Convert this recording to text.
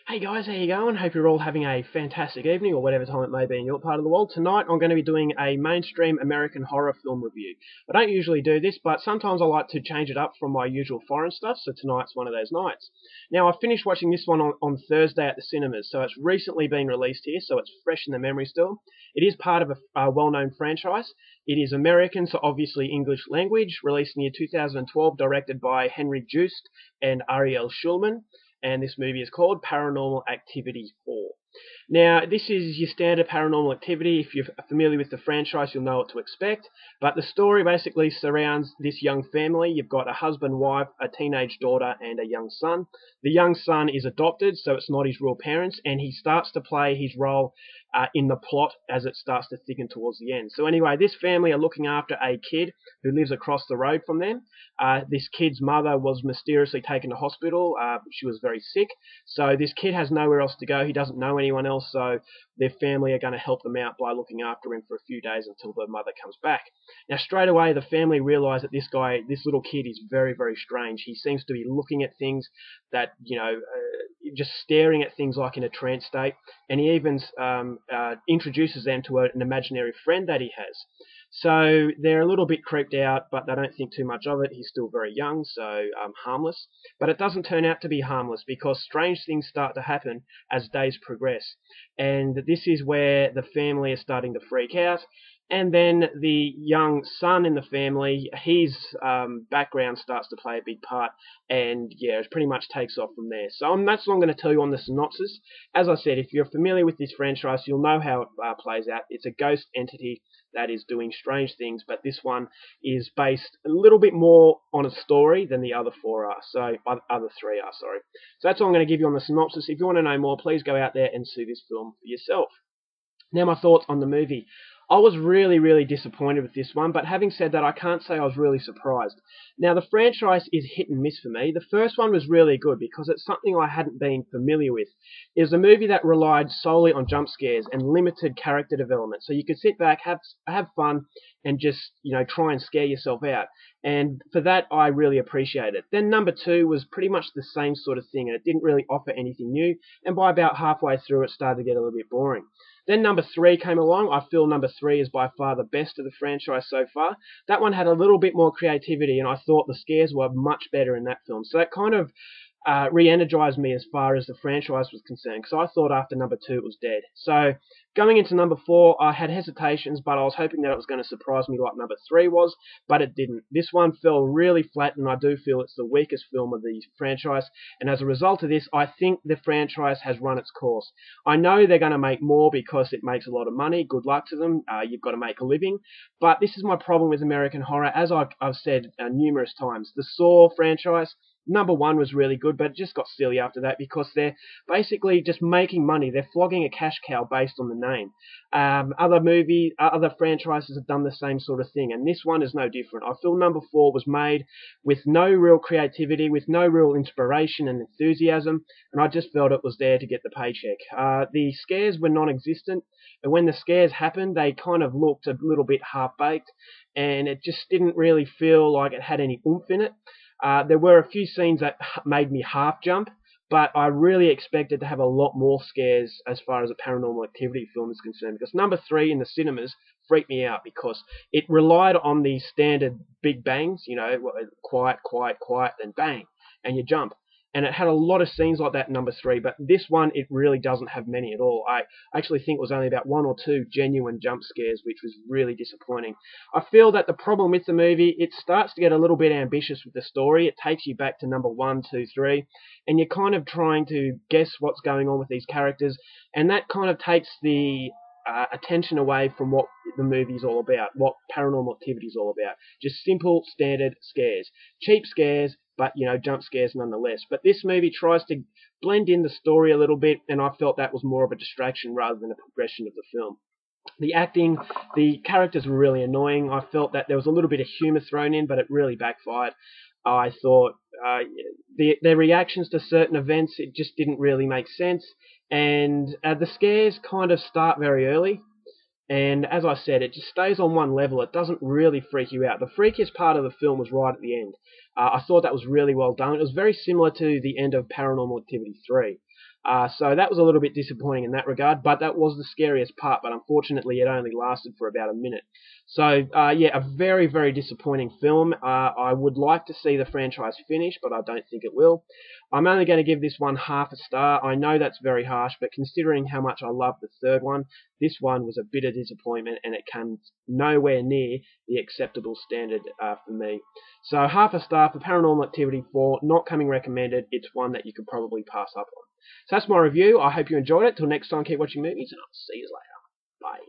Hey guys, how you going? Hope you're all having a fantastic evening or whatever time it may be in your part of the world. Tonight I'm going to be doing a mainstream American horror film review. I don't usually do this, but sometimes I like to change it up from my usual foreign stuff, so tonight's one of those nights. Now, I finished watching this one on Thursday at the cinemas, so it's recently been released here, so it's fresh in the memory still. It is part of a well-known franchise. It is American, so obviously English language, released in the year 2012, directed by Henry Joost and Ariel Schulman, and this movie is called Paranormal Activity 4. Now, this is your standard Paranormal Activity. If you're familiar with the franchise, you'll know what to expect. But the story basically surrounds this young family. You've got a husband, wife, a teenage daughter, and a young son. The young son is adopted, so it's not his real parents, and he starts to play his role in the plot as it starts to thicken towards the end. So anyway, this family are looking after a kid who lives across the road from them. This kid's mother was mysteriously taken to hospital. She was very sick. So this kid has nowhere else to go. He doesn't know anyone else, so their family are going to help them out by looking after him for a few days until the mother comes back. Now, straight away, the family realise that this little kid is very, very strange. He seems to be looking at things that, just staring at things like in a trance state, and he even introduces them to an imaginary friend that he has. So they're a little bit creeped out, but they don't think too much of it. He's still very young, so harmless. But it doesn't turn out to be harmless because strange things start to happen as days progress. And this is where the family is starting to freak out. And then the young son in the family, his background starts to play a big part, and yeah, it pretty much takes off from there. So that's what I'm going to tell you on the synopsis. As I said, if you're familiar with this franchise, you'll know how it plays out. It's a ghost entity that is doing strange things, but this one is based a little bit more on a story than the other other three are. Sorry. So that's all I'm going to give you on the synopsis. If you want to know more, please go out there and see this film for yourself. Now, my thoughts on the movie. I was really, really disappointed with this one, but having said that, I can't say I was really surprised. Now, the franchise is hit and miss for me. The first one was really good because it's something I hadn't been familiar with. It was a movie that relied solely on jump scares and limited character development. So you could sit back, have fun, and just, try and scare yourself out. And for that, I really appreciate it. Then number two was pretty much the same sort of thing, and it didn't really offer anything new. And by about halfway through, it started to get a little bit boring. Then number three came along. I feel number three is by far the best of the franchise so far. That one had a little bit more creativity, and I thought the scares were much better in that film. So that kind of re-energized me as far as the franchise was concerned, because I thought after number two it was dead. So going into number four, I had hesitations, but I was hoping that it was going to surprise me like number three was, but it didn't. This one fell really flat, and I do feel it's the weakest film of the franchise, and as a result of this, I think the franchise has run its course. I know they're going to make more because it makes a lot of money. Good luck to them. You've got to make a living. But this is my problem with American horror. As I've said numerous times, the Saw franchise, number one was really good, but it just got silly after that because they're basically just making money. They're flogging a cash cow based on the name. Other franchises have done the same sort of thing, and this one is no different. I feel number four was made with no real creativity, with no real inspiration and enthusiasm, and I just felt it was there to get the paycheck. The scares were non-existent, and when the scares happened, they kind of looked a little bit half-baked, and it just didn't really feel like it had any oomph in it. There were a few scenes that made me half jump, but I really expected to have a lot more scares as far as a Paranormal Activity film is concerned, because number three in the cinemas freaked me out because it relied on the standard big bangs, quiet, quiet, quiet, then bang, and you jump. And it had a lot of scenes like that in number three, but this one, it really doesn't have many at all. I actually think it was only about one or two genuine jump scares, which was really disappointing. I feel that the problem with the movie, it starts to get a little bit ambitious with the story. It takes you back to number one, two, three, and you're kind of trying to guess what's going on with these characters, and that kind of takes the attention away from what the movie's all about, what Paranormal Activity is all about. Just simple, standard scares. Cheap scares, but, jump scares nonetheless. But this movie tries to blend in the story a little bit, and I felt that was more of a distraction rather than a progression of the film. The acting, the characters were really annoying. I felt that there was a little bit of humour thrown in, but it really backfired. I thought their reactions to certain events, it just didn't really make sense. And the scares kind of start very early. And as I said, it just stays on one level. It doesn't really freak you out. The freakiest part of the film was right at the end. I thought that was really well done. It was very similar to the end of Paranormal Activity 3. So that was a little bit disappointing in that regard, but that was the scariest part, but unfortunately it only lasted for about a minute. So, yeah, a very, very disappointing film. I would like to see the franchise finish, but I don't think it will. I'm only going to give this one half a star. I know that's very harsh, but considering how much I love the third one, this one was a bit of disappointment, and it comes nowhere near the acceptable standard for me. So half a star for Paranormal Activity 4, not coming recommended. It's one that you could probably pass up on. So that's my review. I hope you enjoyed it. Till next time, keep watching movies, and I'll see you later. Bye.